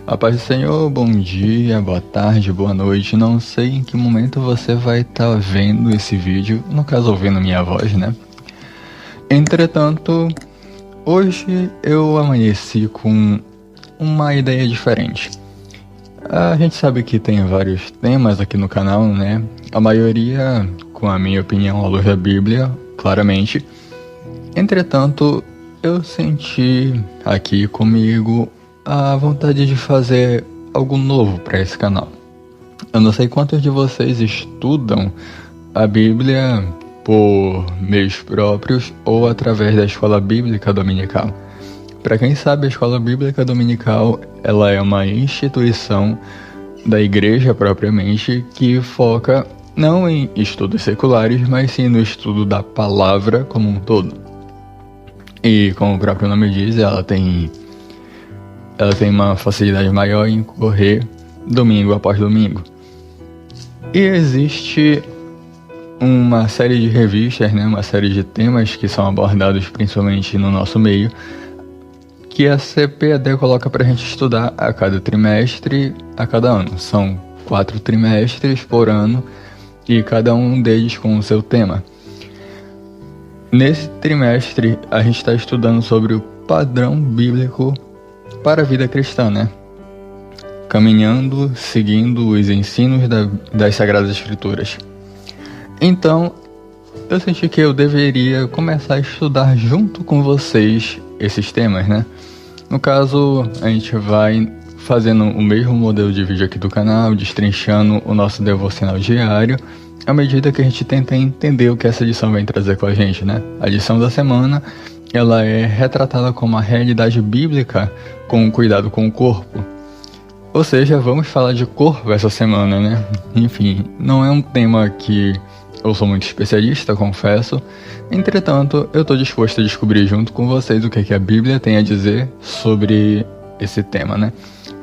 A paz do Senhor, bom dia, boa tarde, boa noite. Não sei em que momento você vai estar vendo esse vídeo, no caso ouvindo minha voz, né? Entretanto, hoje eu amanheci com uma ideia diferente. A gente sabe que tem vários temas aqui no canal, né? A maioria, com a minha opinião, à luz da Bíblia, claramente. Entretanto, eu senti aqui comigo a vontade de fazer algo novo para esse canal. Eu não sei quantos de vocês estudam a Bíblia por meios próprios ou através da Escola Bíblica Dominical. Para quem sabe, a Escola Bíblica Dominical ela é uma instituição da igreja propriamente que foca não em estudos seculares, mas sim no estudo da palavra como um todo. E como o próprio nome diz, ela tem uma facilidade maior em correr domingo após domingo. E existe uma série de revistas, né, uma série de temas que são abordados principalmente no nosso meio, que a CPAD coloca para a gente estudar a cada trimestre, a cada ano. São 4 trimestres por ano e cada um deles com o seu tema. Nesse trimestre, a gente está estudando sobre o padrão bíblico para a vida cristã, né? Caminhando, seguindo os ensinos das Sagradas Escrituras. Então, eu senti que eu deveria começar a estudar junto com vocês esses temas, né? No caso, a gente vai fazendo o mesmo modelo de vídeo aqui do canal, destrinchando o nosso devocional diário, à medida que a gente tenta entender o que essa edição vem trazer com a gente, né? A edição da semana, ela é retratada como a realidade bíblica com cuidado com o corpo. Ou seja, vamos falar de corpo essa semana, né? Enfim, não é um tema que eu sou muito especialista, confesso. Entretanto, eu estou disposto a descobrir junto com vocês o que a Bíblia tem a dizer sobre esse tema, né?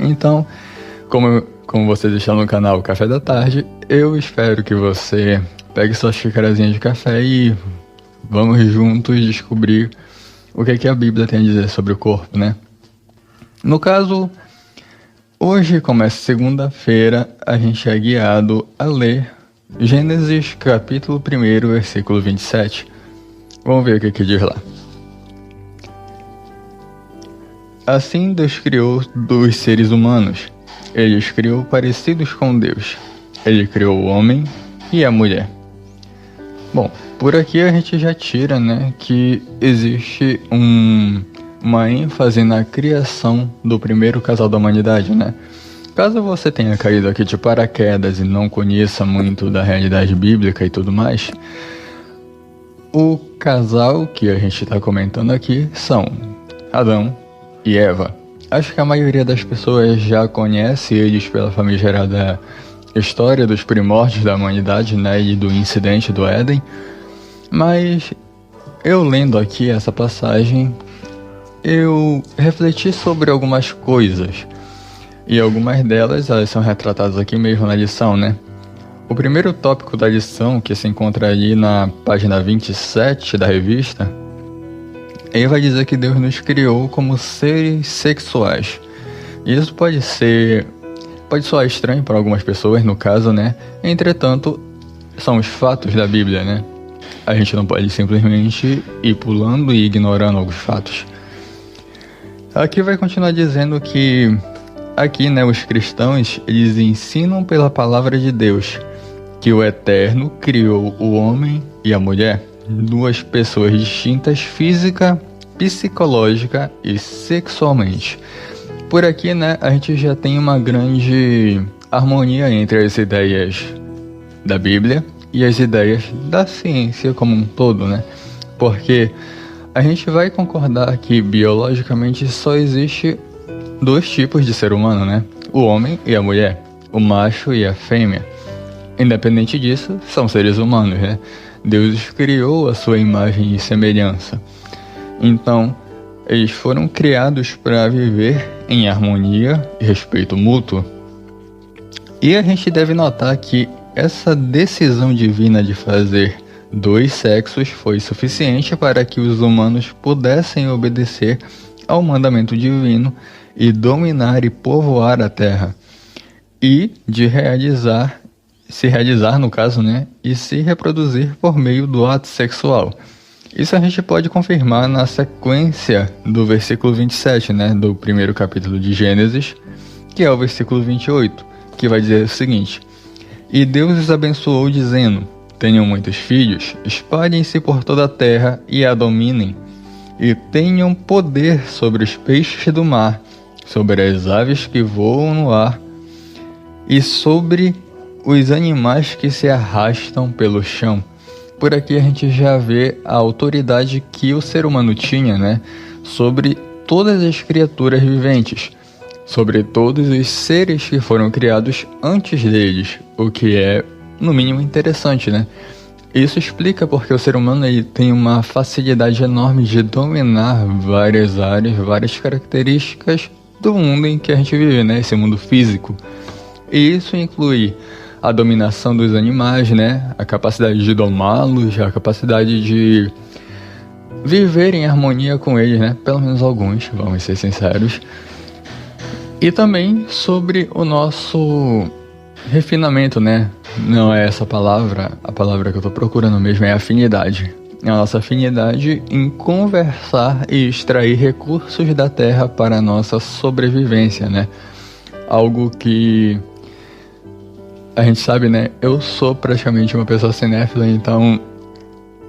Então, como vocês estão no canal Café da Tarde, eu espero que você pegue suas xicarazinhas de café e vamos juntos descobrir o que a Bíblia tem a dizer sobre o corpo, né? No caso, hoje, como é segunda-feira, a gente é guiado a ler Gênesis capítulo 1, versículo 27. Vamos ver o que diz lá. Assim Deus criou dos seres humanos. Ele os criou parecidos com Deus. Ele criou o homem e a mulher. Bom, por aqui a gente já tira, né, que existe uma ênfase na criação do primeiro casal da humanidade, né? Caso você tenha caído aqui de paraquedas e não conheça muito da realidade bíblica e tudo mais, o casal que a gente está comentando aqui são Adão e Eva. Acho que a maioria das pessoas já conhece eles pela famigerada história dos primórdios da humanidade, né, e do incidente do Éden, mas eu lendo aqui essa passagem, eu refleti sobre algumas coisas. E algumas delas, elas são retratadas aqui mesmo na lição, né? O primeiro tópico da lição, que se encontra ali na página 27 da revista, ele vai dizer que Deus nos criou como seres sexuais. E isso pode soar estranho para algumas pessoas, no caso, né? Entretanto, são os fatos da Bíblia, né? A gente não pode simplesmente ir pulando e ignorando alguns fatos. Aqui vai continuar dizendo que aqui, né, os cristãos, eles ensinam pela palavra de Deus que o Eterno criou o homem e a mulher, duas pessoas distintas física, psicológica e sexualmente. Por aqui, né, a gente já tem uma grande harmonia entre as ideias da Bíblia e as ideias da ciência como um todo, né? Porque a gente vai concordar que biologicamente só existe 2 tipos de ser humano, né? O homem e a mulher, o macho e a fêmea. Independente disso, são seres humanos, né? Deus os criou à sua imagem e semelhança. Então, eles foram criados para viver em harmonia e respeito mútuo. E a gente deve notar que essa decisão divina de fazer 2 sexos foi suficiente para que os humanos pudessem obedecer ao mandamento divino e dominar e povoar a terra, e de se realizar no caso, né, e se reproduzir por meio do ato sexual. Isso a gente pode confirmar na sequência do versículo 27, né, do primeiro capítulo de Gênesis, que é o versículo 28, que vai dizer o seguinte: E Deus os abençoou dizendo: Tenham muitos filhos, espalhem-se por toda a terra e a dominem, e tenham poder sobre os peixes do mar, sobre as aves que voam no ar, e sobre os animais que se arrastam pelo chão. Por aqui a gente já vê a autoridade que o ser humano tinha, né, sobre todas as criaturas viventes, sobre todos os seres que foram criados antes deles, o que é, no mínimo, interessante, né? Isso explica porque o ser humano ele tem uma facilidade enorme de dominar várias áreas, várias características do mundo em que a gente vive, né? Esse mundo físico. E isso inclui a dominação dos animais, né? A capacidade de domá-los, a capacidade de viver em harmonia com eles, né? Pelo menos alguns, vamos ser sinceros. E também sobre o nosso refinamento, né? Não é essa palavra, a palavra que eu tô procurando mesmo é afinidade. A nossa afinidade em conversar e extrair recursos da terra para a nossa sobrevivência, né? Algo que a gente sabe, né? Eu sou praticamente uma pessoa cinéfila, então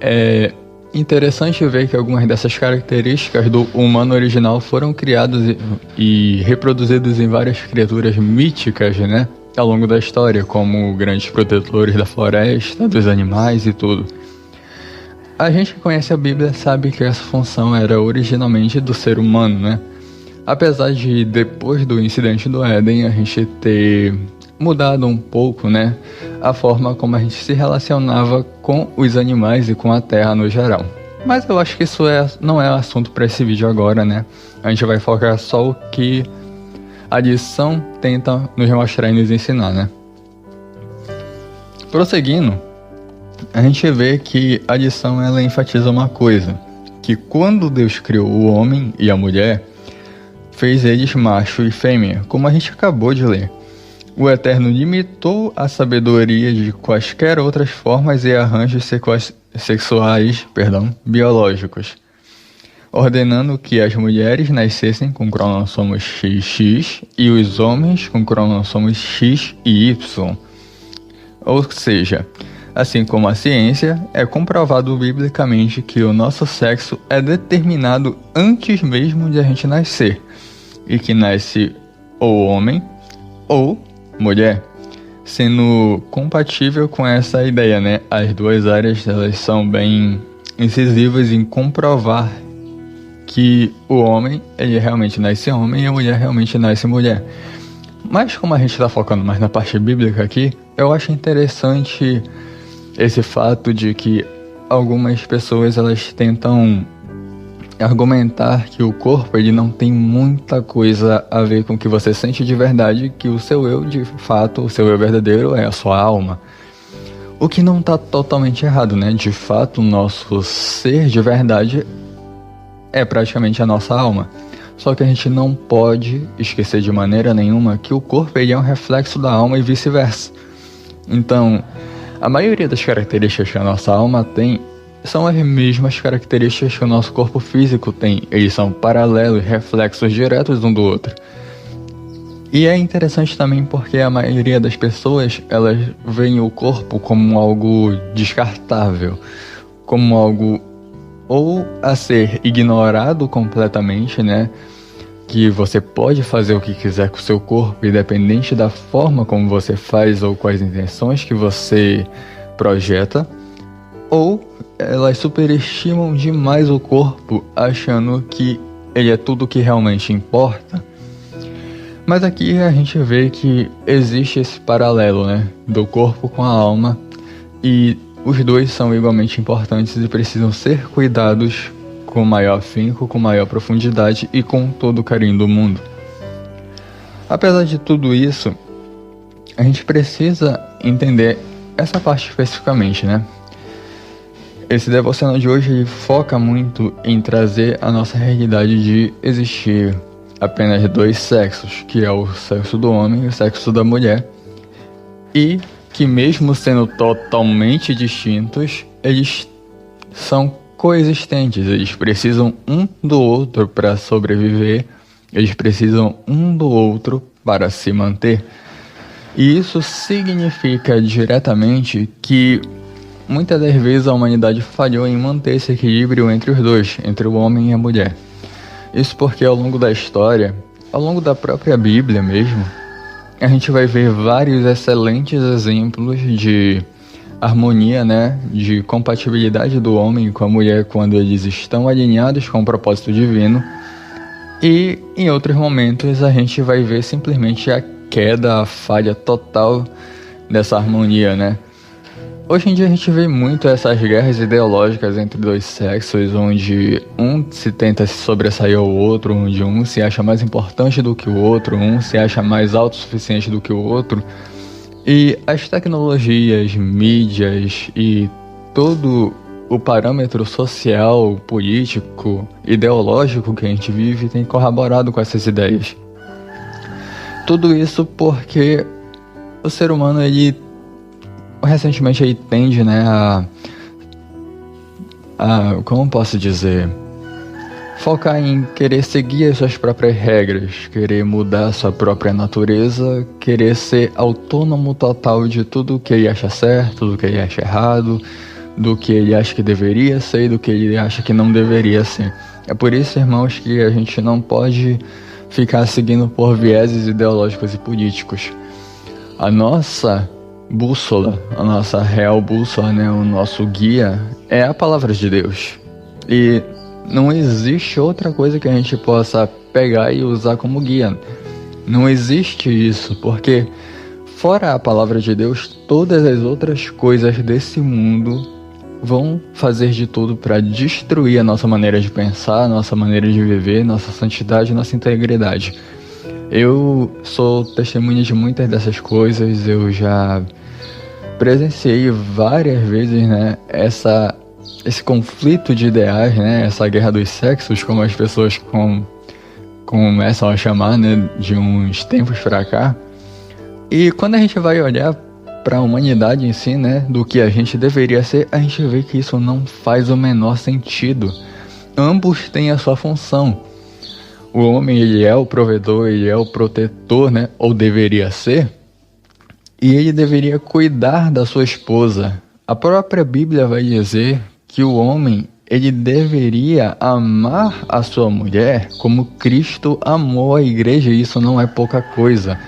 é interessante ver que algumas dessas características do humano original foram criadas e reproduzidas em várias criaturas míticas, né? Ao longo da história, como grandes protetores da floresta, dos animais e tudo. A gente que conhece a Bíblia sabe que essa função era originalmente do ser humano, né? Apesar de, depois do incidente do Éden, a gente ter mudado um pouco, né, a forma como a gente se relacionava com os animais e com a terra no geral. Mas eu acho que isso não é assunto para esse vídeo agora, né? A gente vai focar só o que a lição tenta nos mostrar e nos ensinar, né? Prosseguindo, a gente vê que a lição ela enfatiza uma coisa, que quando Deus criou o homem e a mulher, fez eles macho e fêmea, como a gente acabou de ler. O Eterno limitou a sabedoria de quaisquer outras formas e arranjos sexuais biológicos, ordenando que as mulheres nascessem com cromossomos XX e os homens com cromossomos X e Y. Ou seja, assim como a ciência, é comprovado biblicamente que o nosso sexo é determinado antes mesmo de a gente nascer, e que nasce ou homem ou mulher, sendo compatível com essa ideia, né? As duas áreas elas são bem incisivas em comprovar que o homem ele realmente nasce homem e a mulher realmente nasce mulher. Mas como a gente está focando mais na parte bíblica aqui, eu acho interessante esse fato de que algumas pessoas elas tentam argumentar que o corpo ele não tem muita coisa a ver com o que você sente de verdade, que o seu eu de fato, o seu eu verdadeiro é a sua alma. O que não está totalmente errado, né? De fato, o nosso ser de verdade é praticamente a nossa alma. Só que a gente não pode esquecer de maneira nenhuma que o corpo ele é um reflexo da alma e vice-versa. Então, a maioria das características que a nossa alma tem são as mesmas características que o nosso corpo físico tem. Eles são paralelos, reflexos diretos um do outro. E é interessante também porque a maioria das pessoas, elas veem o corpo como algo descartável, como algo ou a ser ignorado completamente, né? Que você pode fazer o que quiser com o seu corpo, independente da forma como você faz ou com as intenções que você projeta, ou elas superestimam demais o corpo, achando que ele é tudo o que realmente importa. Mas aqui a gente vê que existe esse paralelo, né, do corpo com a alma, e os dois são igualmente importantes e precisam ser cuidados com maior afinco, com maior profundidade e com todo o carinho do mundo. Apesar de tudo isso, a gente precisa entender essa parte especificamente, né? Esse devocional de hoje ele foca muito em trazer a nossa realidade de existir apenas dois sexos, que é o sexo do homem e o sexo da mulher, e que mesmo sendo totalmente distintos, eles são coexistentes, eles precisam um do outro para sobreviver, eles precisam um do outro para se manter. E isso significa diretamente que muitas das vezes a humanidade falhou em manter esse equilíbrio entre os dois, entre o homem e a mulher. Isso porque ao longo da história, ao longo da própria Bíblia mesmo, a gente vai ver vários excelentes exemplos de harmonia, né, de compatibilidade do homem com a mulher quando eles estão alinhados com o propósito divino. E em outros momentos a gente vai ver simplesmente a queda, a falha total dessa harmonia, né? Hoje em dia a gente vê muito essas guerras ideológicas entre dois sexos, onde um se tenta se sobressair ao outro, onde um se acha mais importante do que o outro, um se acha mais autossuficiente do que o outro. E as tecnologias, mídias e todo o parâmetro social, político, ideológico que a gente vive tem corroborado com essas ideias. Tudo isso porque o ser humano, ele recentemente ele tende, né, como posso dizer, focar em querer seguir as suas próprias regras, querer mudar a sua própria natureza, querer ser autônomo total de tudo que ele acha certo, do que ele acha errado, do que ele acha que deveria ser e do que ele acha que não deveria ser. É por isso, irmãos, que a gente não pode ficar seguindo por vieses ideológicos e políticos. A nossa bússola, a nossa real bússola, né, o nosso guia é a palavra de Deus. E não existe outra coisa que a gente possa pegar e usar como guia. Não existe isso, porque fora a palavra de Deus, todas as outras coisas desse mundo vão fazer de tudo para destruir a nossa maneira de pensar, a nossa maneira de viver, nossa santidade, nossa integridade. Eu sou testemunha de muitas dessas coisas, eu já presenciei várias vezes, né, esse conflito de ideais, né, essa guerra dos sexos, como as pessoas começam a chamar, né, de uns tempos pra cá. E quando a gente vai olhar para a humanidade em si, né, do que a gente deveria ser, a gente vê que isso não faz o menor sentido. Ambos têm a sua função. O homem, ele é o provedor, ele é o protetor, né, ou deveria ser, e ele deveria cuidar da sua esposa. A própria Bíblia vai dizer que o homem, ele deveria amar a sua mulher como Cristo amou a igreja, e isso não é pouca coisa.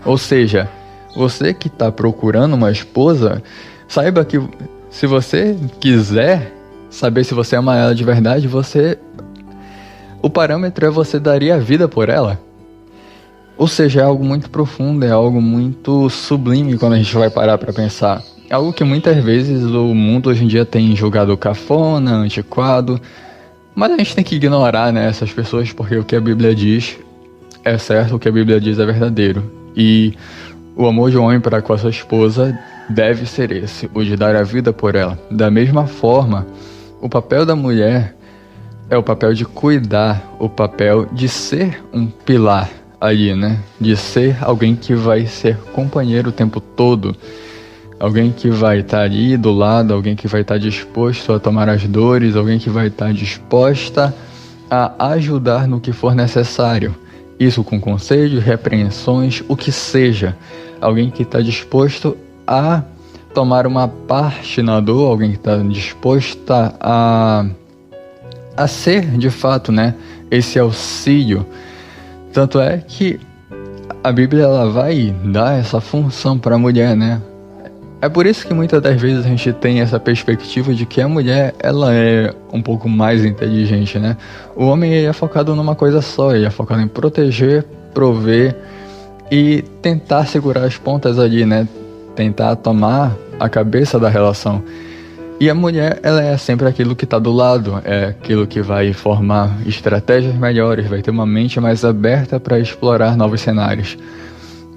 Ou seja, você que está procurando uma esposa, saiba que se você quiser saber se você ama ela de verdade, o parâmetro é você daria a vida por ela. Ou seja, é algo muito profundo, é algo muito sublime quando a gente vai parar para pensar. É algo que muitas vezes o mundo hoje em dia tem julgado cafona, antiquado, mas a gente tem que ignorar, né, essas pessoas, porque o que a Bíblia diz é certo, o que a Bíblia diz é verdadeiro. E o amor de um homem para com a sua esposa deve ser esse, o de dar a vida por ela. Da mesma forma, o papel da mulher é o papel de cuidar, o papel de ser um pilar ali, né? De ser alguém que vai ser companheiro o tempo todo. Alguém que vai estar ali do lado, alguém que vai estar disposto a tomar as dores, alguém que vai estar disposta a ajudar no que for necessário. Isso com conselhos, repreensões, o que seja. Alguém que está disposto a tomar uma parte na dor, alguém que está disposta a ser, de fato, né, esse auxílio. Tanto é que a Bíblia ela vai dar essa função para a mulher, né? É por isso que muitas das vezes a gente tem essa perspectiva de que a mulher ela é um pouco mais inteligente, né? O homem ele é focado numa coisa só, ele é focado em proteger, prover e tentar segurar as pontas ali, né? Tentar tomar a cabeça da relação. E a mulher, ela é sempre aquilo que está do lado, é aquilo que vai formar estratégias melhores, vai ter uma mente mais aberta para explorar novos cenários.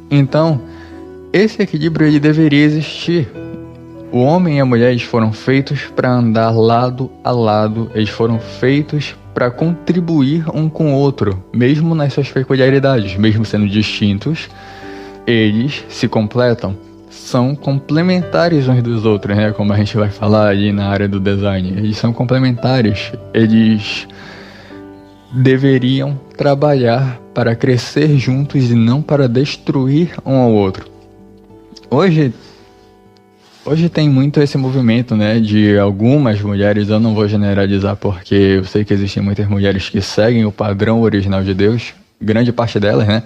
Então, esse equilíbrio ele deveria existir. O homem e a mulher eles foram feitos para andar lado a lado, eles foram feitos para contribuir um com o outro, mesmo nas suas peculiaridades, mesmo sendo distintos, eles se completam, são complementares uns dos outros, né? Como a gente vai falar aí na área do design, eles são complementares, eles deveriam trabalhar para crescer juntos e não para destruir um ao outro. Hoje tem muito esse movimento, né, de algumas mulheres, eu não vou generalizar porque eu sei que existem muitas mulheres que seguem o padrão original de Deus, grande parte delas, né?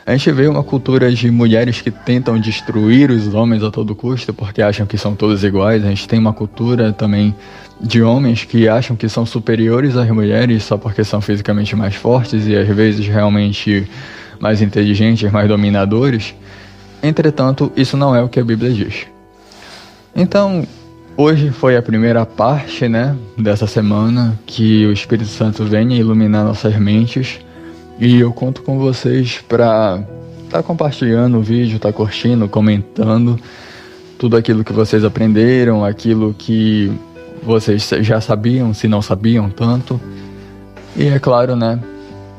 A gente vê uma cultura de mulheres que tentam destruir os homens a todo custo porque acham que são todos iguais. A gente tem uma cultura também de homens que acham que são superiores às mulheres só porque são fisicamente mais fortes e às vezes realmente mais inteligentes, mais dominadores. Entretanto, isso não é o que a Bíblia diz. Então, hoje foi a primeira parte, né, dessa semana que o Espírito Santo venha iluminar nossas mentes e eu conto com vocês para estar compartilhando o vídeo, estar curtindo, comentando tudo aquilo que vocês aprenderam, aquilo que vocês já sabiam, se não sabiam tanto. E é claro, né,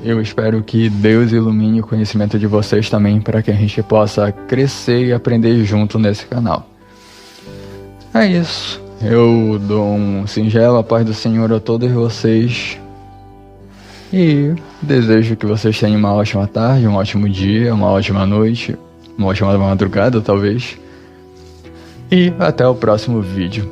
eu espero que Deus ilumine o conhecimento de vocês também para que a gente possa crescer e aprender junto nesse canal. É isso. Eu dou um singelo a paz do Senhor a todos vocês. E desejo que vocês tenham uma ótima tarde, um ótimo dia, uma ótima noite, uma ótima madrugada talvez. E até o próximo vídeo.